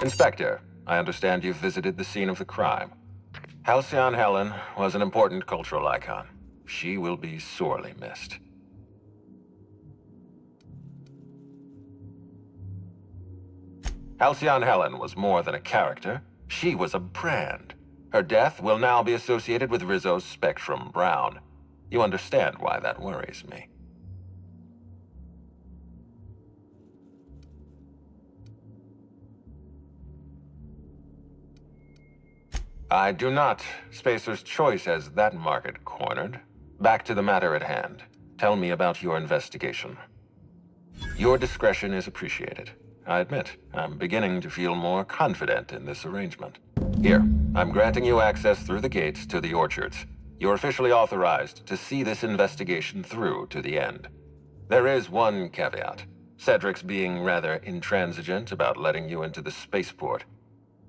Inspector, I understand you've visited the scene of the crime. Halcyon Helen was an important cultural icon. She will be sorely missed. Halcyon Helen was more than a character. She was a brand. Her death will now be associated with Rizzo's Spectrum Brown. You understand why that worries me. I do not. Spacer's Choice has that market cornered. Back to the matter at hand. Tell me about your investigation. Your discretion is appreciated. I admit, I'm beginning to feel more confident in this arrangement. Here, I'm granting you access through the gates to the orchards. You're officially authorized to see this investigation through to the end. There is one caveat. Cedric's being rather intransigent about letting you into the spaceport.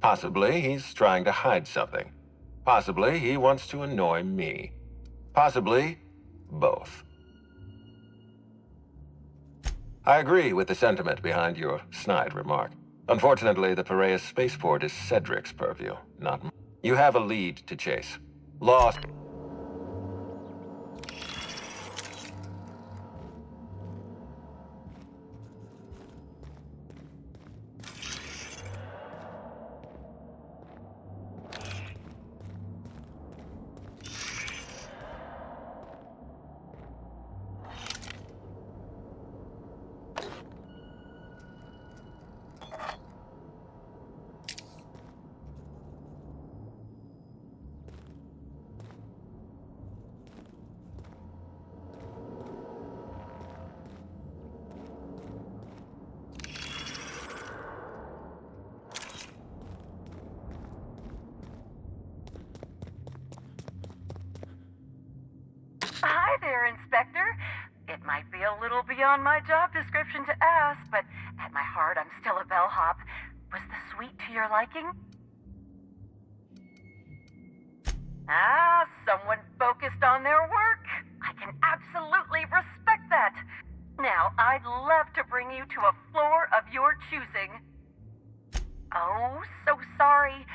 Possibly he's trying to hide something. Possibly he wants to annoy me. Possibly both. I agree with the sentiment behind your snide remark. Unfortunately, the Piraeus spaceport is Cedric's purview, not mine. You have a lead to chase. Lost. Hi there, Inspector. It might be a little beyond my job description to ask, but at my heart, I'm still a bellhop. Was the suite to your liking? Someone focused on their work. I can absolutely respect that. Now, I'd love to bring you to a floor of your choosing. Oh, so sorry.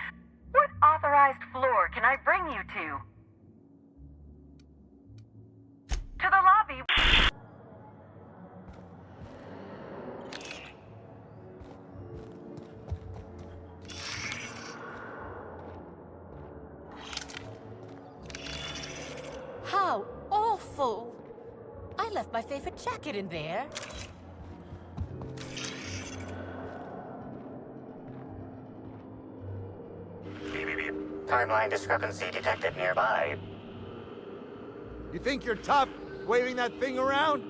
What authorized floor can I bring you to? To the lobby. How awful! I left my favorite jacket in there. Timeline discrepancy detected nearby. You think you're tough, waving that thing around?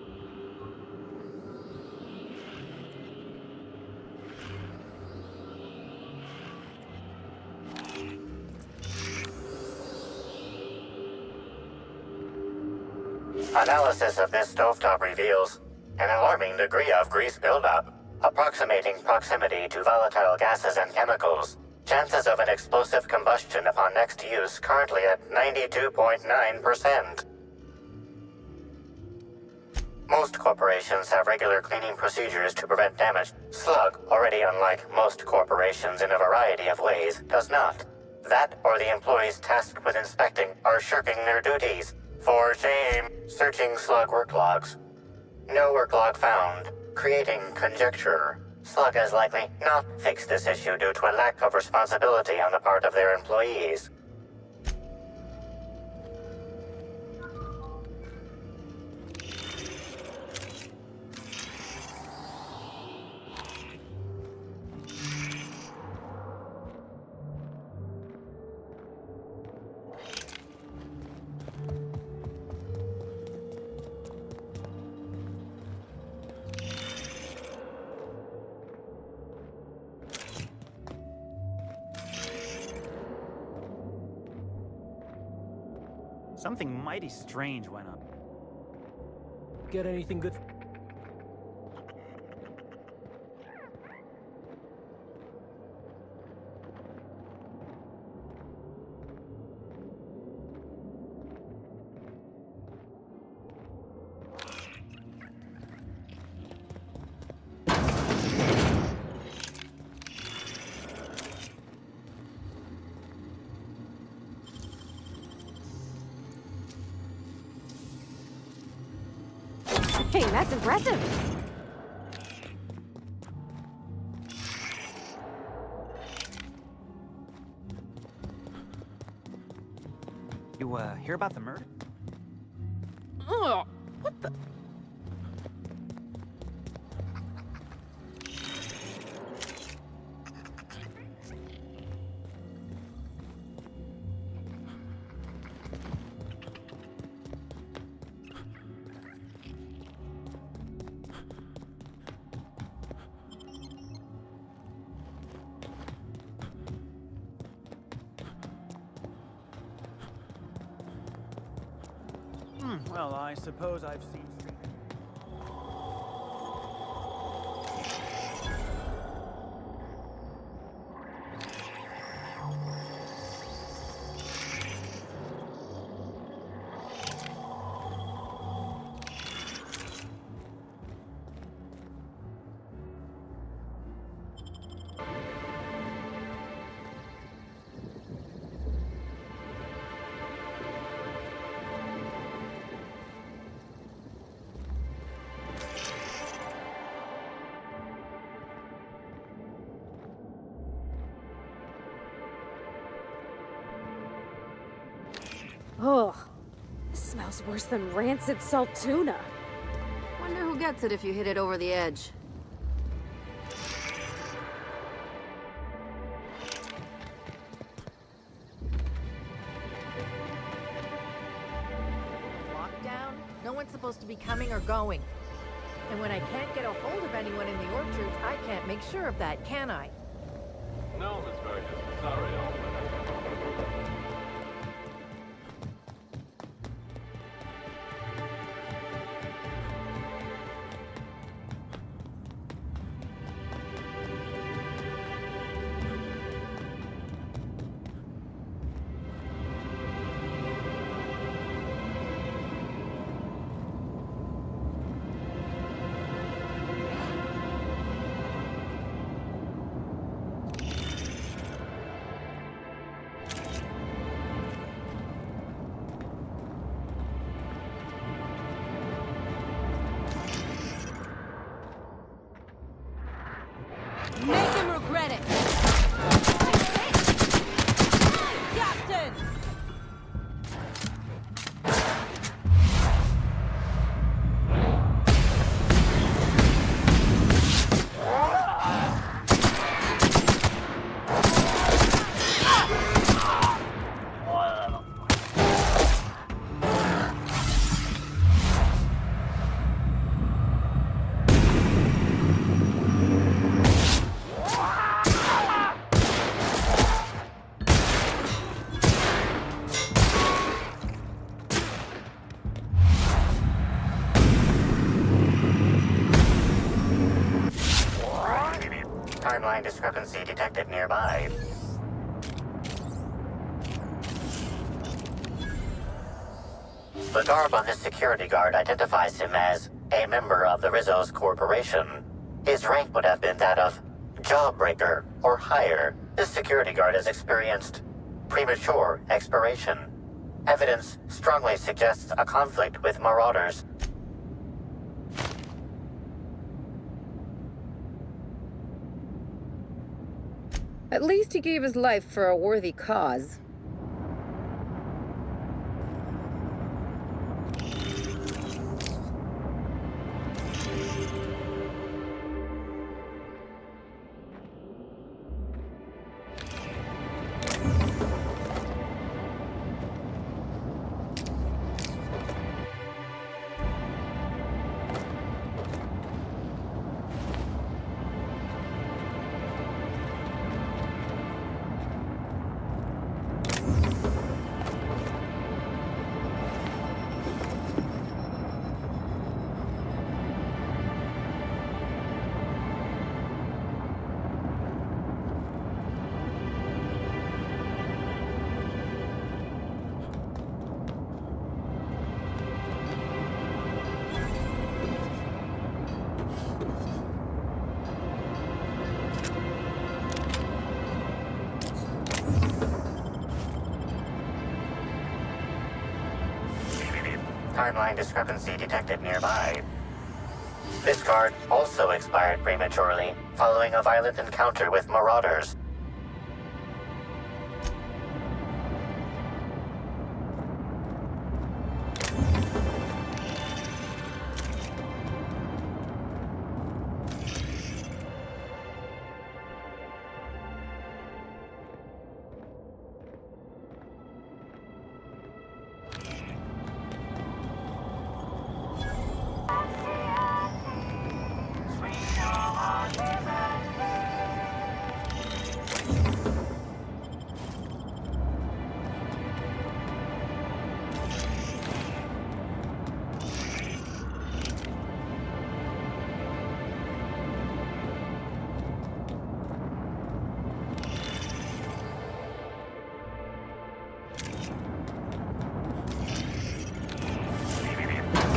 Analysis of this stovetop reveals an alarming degree of grease buildup, approximating proximity to volatile gases and chemicals. Chances of an explosive combustion upon next use currently at 92.9%. Most corporations have regular cleaning procedures to prevent damage. Slug, already unlike most corporations in a variety of ways, does not. That or the employees tasked with inspecting are shirking their duties. For shame. Searching Slug work logs. No work log found. Creating conjecture. Slug has likely not fixed this issue due to a lack of responsibility on the part of their employees. Something mighty strange went on. Get anything good? That's impressive. You, hear about the murder? Ugh, what the? Well, I suppose I've seen... Ugh. This smells worse than rancid salt tuna. Wonder who gets it if you hit it over the edge. Lockdown? No one's supposed to be coming or going. And when I can't get a hold of anyone in the orchard, I can't make sure of that, can I? No, Miss Burgess. Sorry, Make him regret it! Captain! Timeline discrepancy detected nearby. The garb on this security guard identifies him as a member of the Rizzo's Corporation. His rank would have been that of Jawbreaker or higher. This security guard has experienced premature expiration. Evidence strongly suggests a conflict with Marauders. At least he gave his life for a worthy cause. Timeline discrepancy detected nearby. This card also expired prematurely, following a violent encounter with marauders.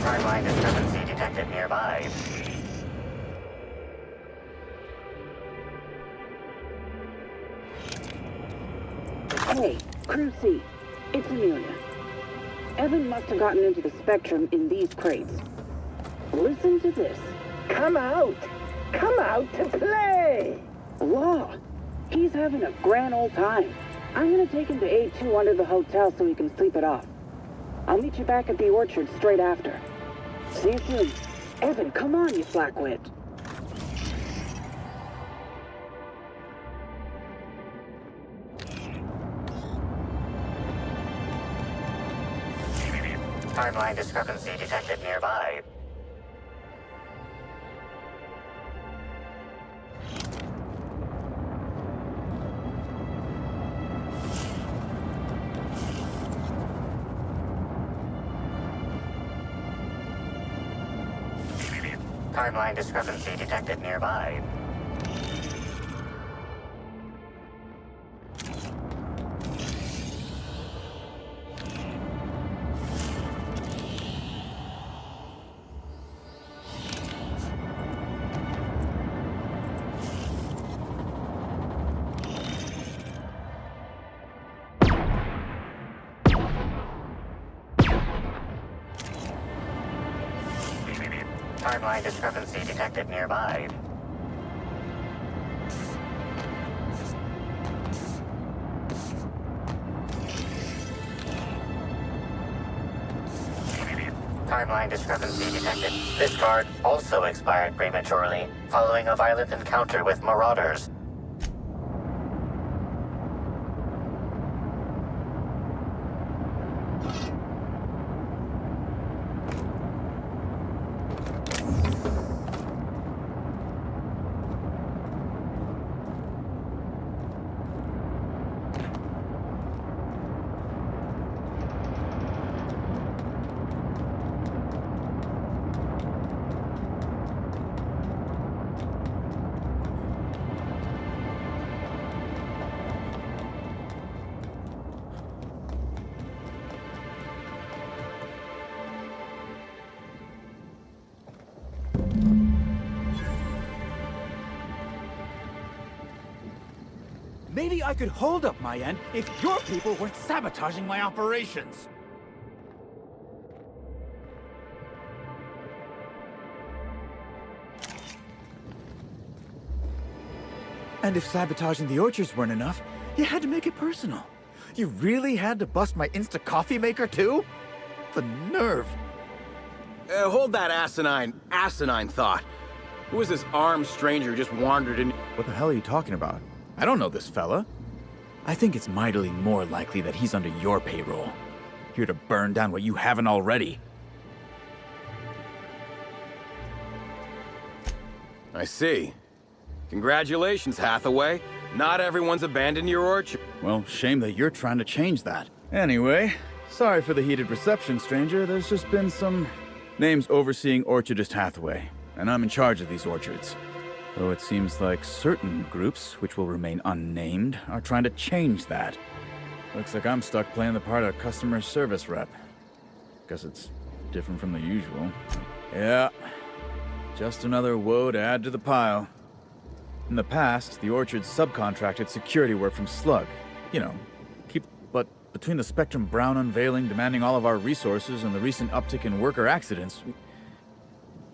Timeline discrepancy detected nearby. Hey, Crew C. It's Amelia. Evan must have gotten into the Spectrum in these crates. Listen to this. Come out! Come out to play! Law. He's having a grand old time. I'm gonna take him to A2 under the hotel so he can sleep it off. I'll meet you back at the orchard straight after. See you soon. Evan, come on, you flackwit. Timeline discrepancy detected nearby. Timeline discrepancy detected nearby. Timeline discrepancy detected nearby. Timeline discrepancy detected. This card also expired prematurely, following a violent encounter with marauders. Maybe I could hold up my end if your people weren't sabotaging my operations. And if sabotaging the orchards weren't enough, you had to make it personal. You really had to bust my Insta coffee maker too? The nerve. Hold that asinine thought. Who is this armed stranger who just wandered in? What the hell are you talking about? I don't know this fella. I think it's mightily more likely that he's under your payroll. Here to burn down what you haven't already. I see. Congratulations, Hathaway. Not everyone's abandoned your orchard. Well, shame that you're trying to change that. Anyway, sorry for the heated reception, stranger. There's just been some names overseeing Orchardist Hathaway, and I'm in charge of these orchards. Though it seems like certain groups, which will remain unnamed, are trying to change that. Looks like I'm stuck playing the part of customer service rep. Guess it's different from the usual. Yeah, just another woe to add to the pile. In the past, the orchard subcontracted security work from Slug. You know, but between the Spectrum Brown unveiling demanding all of our resources and the recent uptick in worker accidents,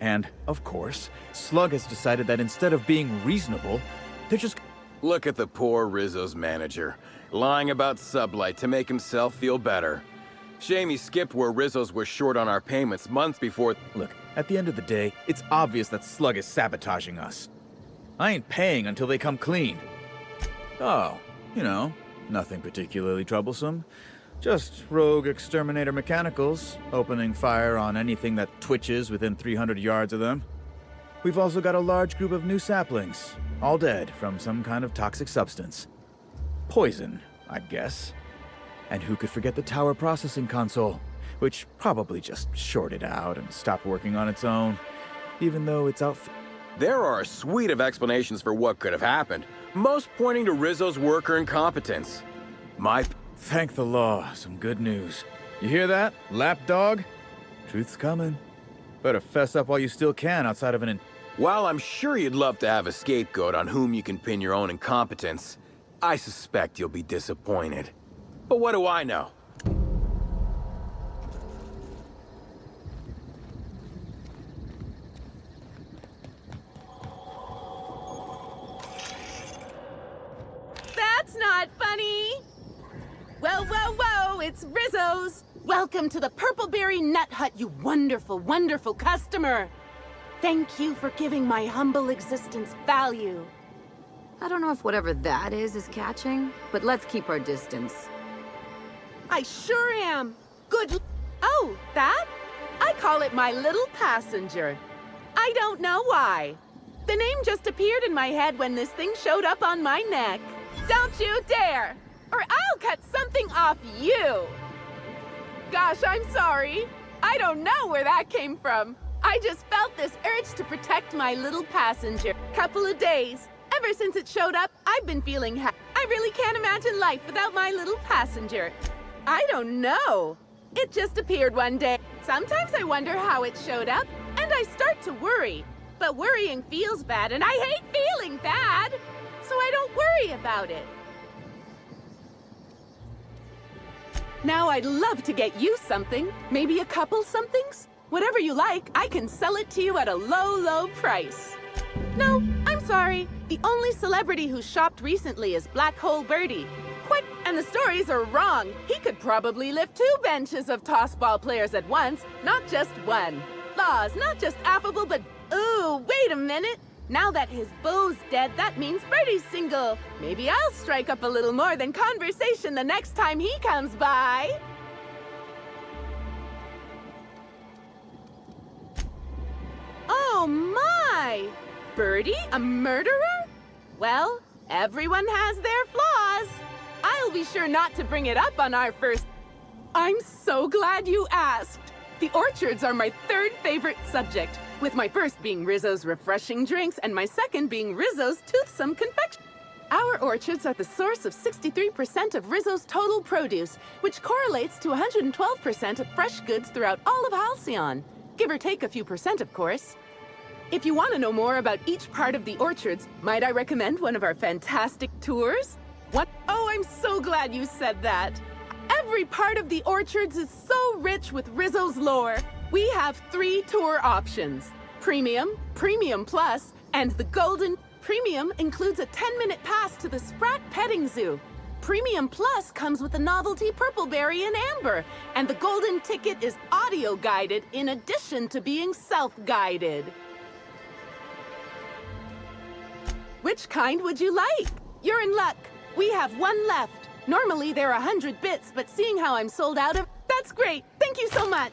And, of course, Slug has decided that instead of being reasonable, they're just... Look at the poor Rizzo's manager, lying about Sublight to make himself feel better. Shame he skipped where Rizzo's was short on our payments months before... Look, at the end of the day, it's obvious that Slug is sabotaging us. I ain't paying until they come clean. Oh, you know, nothing particularly troublesome. Just rogue exterminator mechanicals, opening fire on anything that twitches within 300 yards of them. We've also got a large group of new saplings, all dead from some kind of toxic substance. Poison, I'd guess. And who could forget the tower processing console, which probably just shorted out and stopped working on its own, even though it's out... There are a suite of explanations for what could have happened, most pointing to Rizzo's worker incompetence. Thank the law, some good news. You hear that, lapdog? Truth's coming. Better fess up while you still can outside of an... While I'm sure you'd love to have a scapegoat on whom you can pin your own incompetence, I suspect you'll be disappointed. But what do I know? That's not funny! Whoa, whoa, whoa, it's Rizzo's! Welcome to the Purpleberry Nut Hut, you wonderful, wonderful customer! Thank you for giving my humble existence value. I don't know if whatever that is catching, but let's keep our distance. I sure am! Oh, that? I call it my little passenger. I don't know why. The name just appeared in my head when this thing showed up on my neck. Don't you dare! Or I'll cut something off you! Gosh, I'm sorry. I don't know where that came from. I just felt this urge to protect my little passenger. Couple of days. Ever since it showed up, I've been feeling I really can't imagine life without my little passenger. I don't know. It just appeared one day. Sometimes I wonder how it showed up, and I start to worry. But worrying feels bad, and I hate feeling bad. So I don't worry about it. Now I'd love to get you something. Maybe a couple somethings? Whatever you like, I can sell it to you at a low, low price. No, I'm sorry. The only celebrity who shopped recently is Black Hole Birdie. What? And the stories are wrong. He could probably lift 2 benches of tossball players at once, not just one. Laws, not just affable, but... Ooh, wait a minute. Now that his beau's dead, that means Birdie's single. Maybe I'll strike up a little more than conversation the next time he comes by. Oh my! Birdie, a murderer? Well, everyone has their flaws. I'll be sure not to bring it up on our first... I'm so glad you asked. The orchards are my 3rd favorite subject, with my first being Rizzo's refreshing drinks and my second being Rizzo's toothsome confection. Our orchards are the source of 63% of Rizzo's total produce, which correlates to 112% of fresh goods throughout all of Halcyon. Give or take a few percent, of course. If you want to know more about each part of the orchards, might I recommend one of our fantastic tours? What? Oh, I'm so glad you said that. Every part of the orchards is so rich with Rizzo's lore. We have 3 tour options: Premium, Premium Plus, and the Golden. Premium includes a 10-minute pass to the Sprat Petting Zoo. Premium Plus comes with a novelty Purpleberry and Amber, and the Golden ticket is audio-guided in addition to being self-guided. Which kind would you like? You're in luck. We have 1 left. Normally they're 100 bits, but seeing how I'm sold out of... That's great. Thank you so much.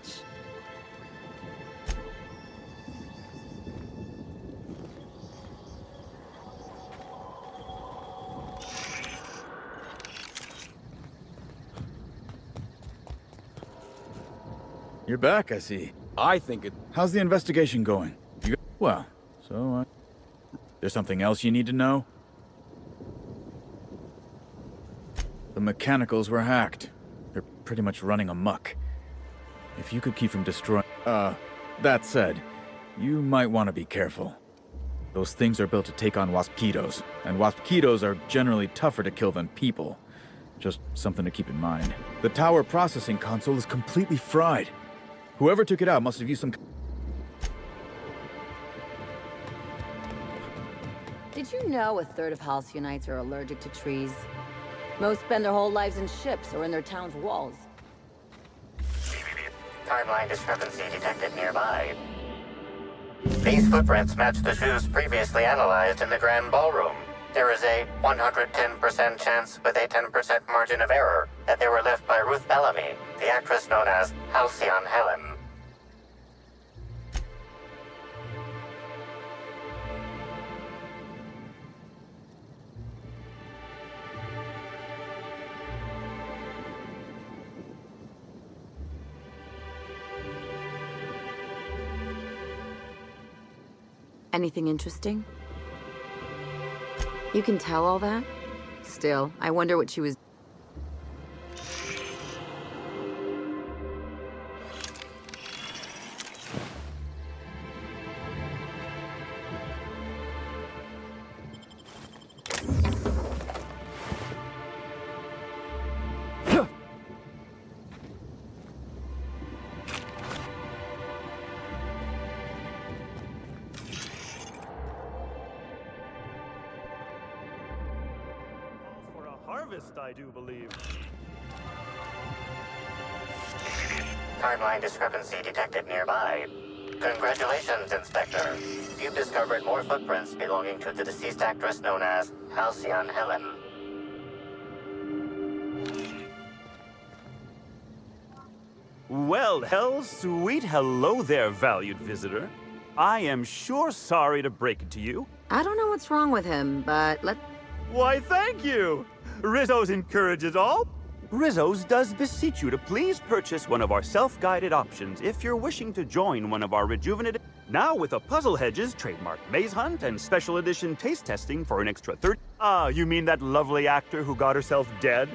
You're back, I see. I think it... How's the investigation going? Well, so, there's something else you need to know? The mechanicals were hacked. They're pretty much running amok. If you could keep from destroying... that said, you might want to be careful. Those things are built to take on waspitos, and waspitos are generally tougher to kill than people. Just something to keep in mind. The tower processing console is completely fried. Whoever took it out must have used some... Did you know a third of Halcyonites are allergic to trees? Most spend their whole lives in ships or in their town's walls. Timeline discrepancy detected nearby. These footprints match the shoes previously analyzed in the Grand Ballroom. There is a 110% chance with a 10% margin of error that they were left by Ruth Bellamy, the actress known as Halcyon Helen. Anything interesting? You can tell all that? Still, I wonder what she was... Harvest, I do believe. Timeline discrepancy detected nearby. Congratulations, Inspector. You've discovered more footprints belonging to the deceased actress known as Halcyon Helen. Well, sweet hello there, valued visitor. I am sure sorry to break it to you. I don't know what's wrong with him, but Why, thank you! Rizzo's encourages all. Rizzo's does beseech you to please purchase one of our self-guided options if you're wishing to join one of our rejuvenated... Now with a Puzzle Hedges trademark maze hunt and special edition taste testing for an extra 30... Ah, you mean that lovely actor who got herself dead?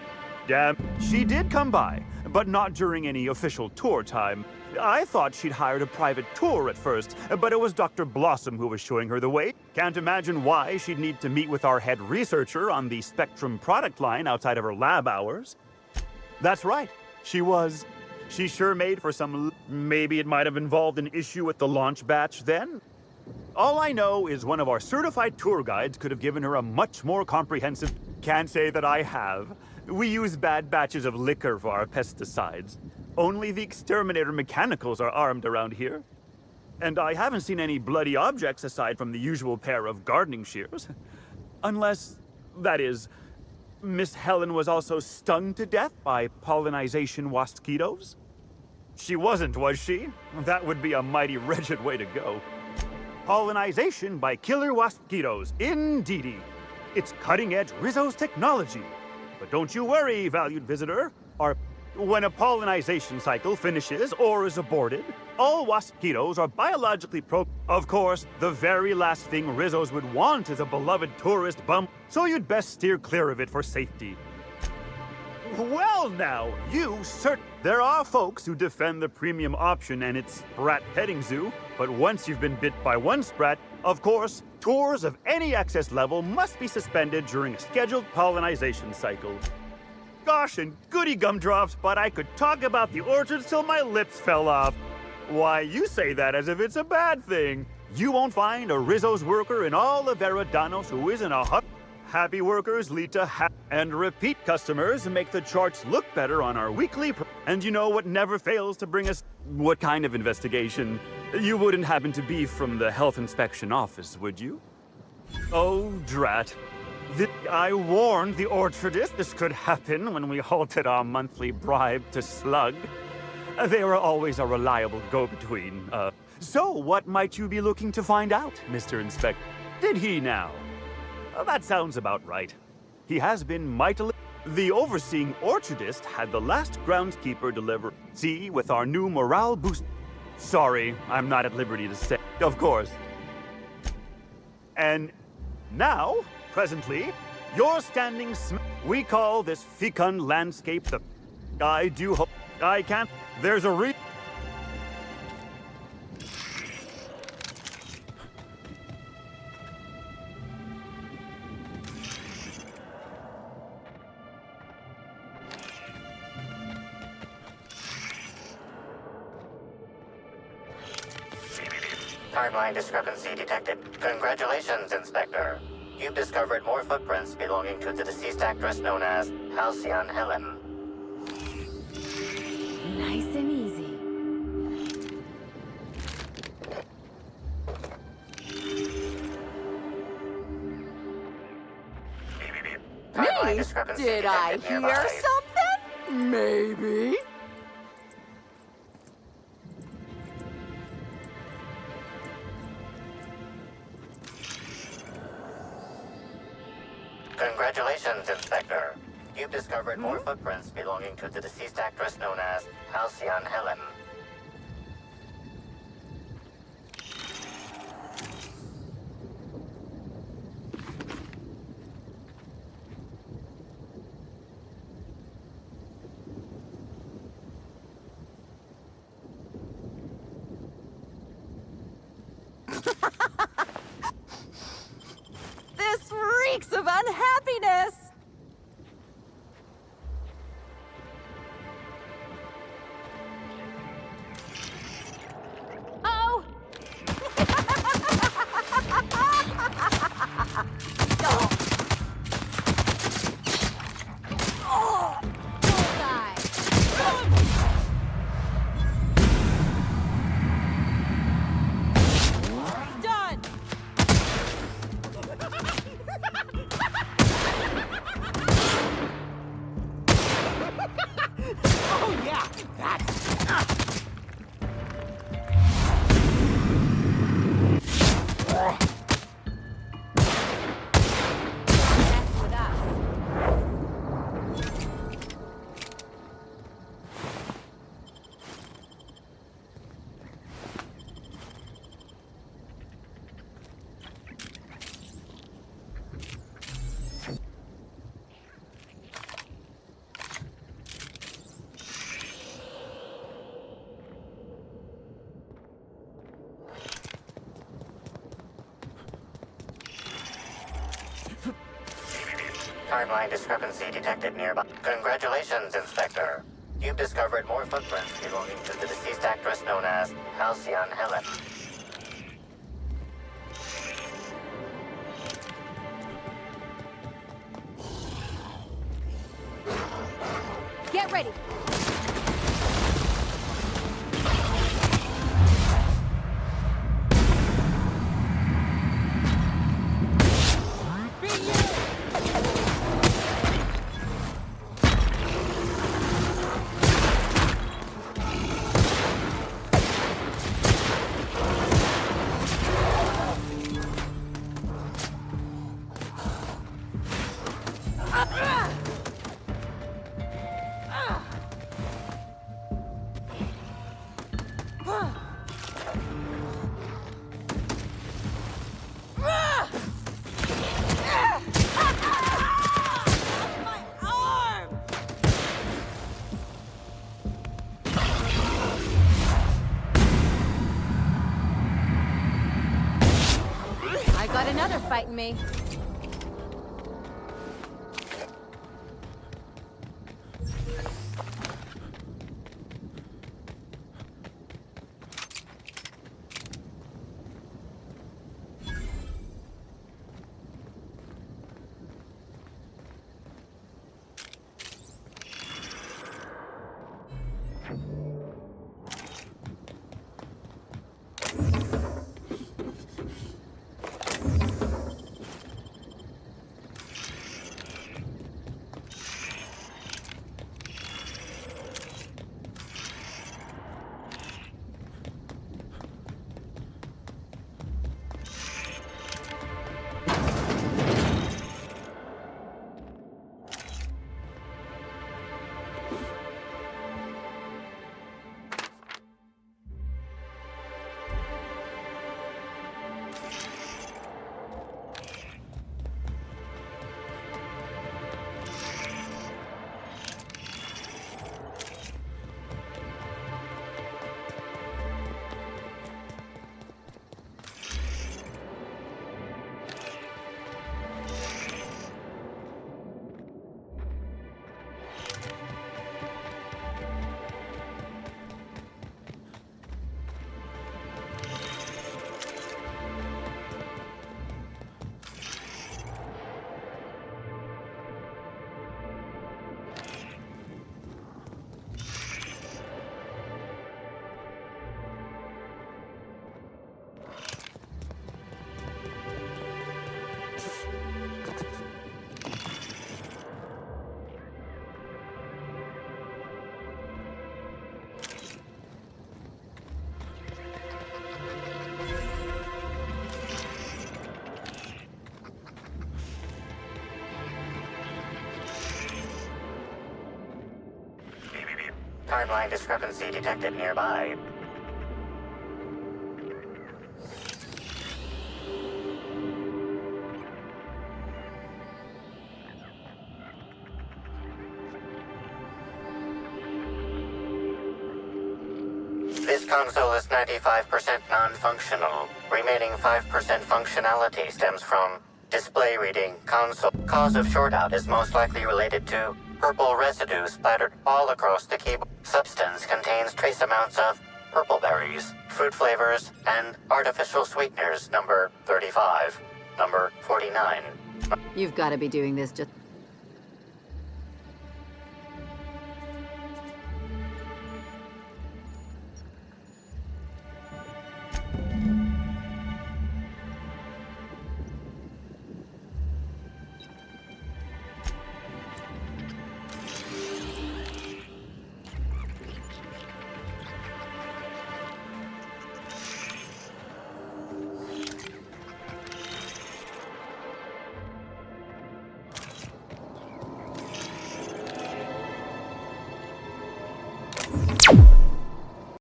Damn, she did come by, but not during any official tour time. I thought she'd hired a private tour at first, but it was Dr. Blossom who was showing her the way. Can't imagine why she'd need to meet with our head researcher on the Spectrum product line outside of her lab hours. That's right, she was. She sure made for some... Maybe it might have involved an issue with the launch batch then? All I know is one of our certified tour guides could have given her a much more comprehensive... Can't say that I have. We use bad batches of liquor for our pesticides. Only the exterminator mechanicals are armed around here. And I haven't seen any bloody objects aside from the usual pair of gardening shears. Unless, that is, Miss Helen was also stung to death by pollinization wasquitos? She wasn't, was she? That would be a mighty wretched way to go. Pollinization by killer wasquitos, indeedy. It's cutting-edge Rizzo's technology. But don't you worry, valued visitor. When a pollinization cycle finishes or is aborted, all wasquitos are biologically Of course, the very last thing Rizzo's would want is a beloved tourist bump, so you'd best steer clear of it for safety. Well now, There are folks who defend the premium option and its sprat petting zoo, but once you've been bit by one sprat, of course, tours of any access level must be suspended during a scheduled pollinization cycle. Gosh and goody gumdrops, but I could talk about the orchards till my lips fell off. Why, you say that as if it's a bad thing. You won't find a Rizzo's worker in all of Eridanos who isn't a hut. Happy workers lead to and repeat customers make the charts look better on our weekly And you know what never fails to bring us... What kind of investigation? You wouldn't happen to be from the health inspection office, would you? Oh, drat. I warned the orchardist this could happen when we halted our monthly bribe to Slug. They were always a reliable go-between. So what might you be looking to find out, Mr. Inspector? Did he now? That sounds about right. He has been mightily... The overseeing orchardist had the last groundskeeper deliver... See, with our new morale boost... Sorry, I'm not at liberty to say. Of course. And now... Presently, you're standing We call this fecund landscape the... I do hope... I can't... There's a Timeline discrepancy detected. Congratulations, Inspector. You've discovered more footprints belonging to the deceased actress known as Halcyon Helen. Nice and easy. Timeline discrepancy Did I detected hear nearby. something? Maybe. Congratulations, Inspector. You've discovered more footprints belonging to the deceased actress known as Halcyon Helen. This reeks of unhappiness! Oh! Oh! Done! Oh yeah, that's... Timeline discrepancy detected nearby. Congratulations, Inspector. You've discovered more footprints belonging to the deceased actress known as Halcyon Helen. Get ready. I got another fighting me. Timeline discrepancy detected nearby. This console is 95% non-functional. Remaining 5% functionality stems from display reading console. Cause of shortout is most likely related to purple residue splattered all across the keyboard. Substance contains trace amounts of purple berries, fruit flavors, and artificial sweeteners. Number 35. Number 49. You've got to be doing this just...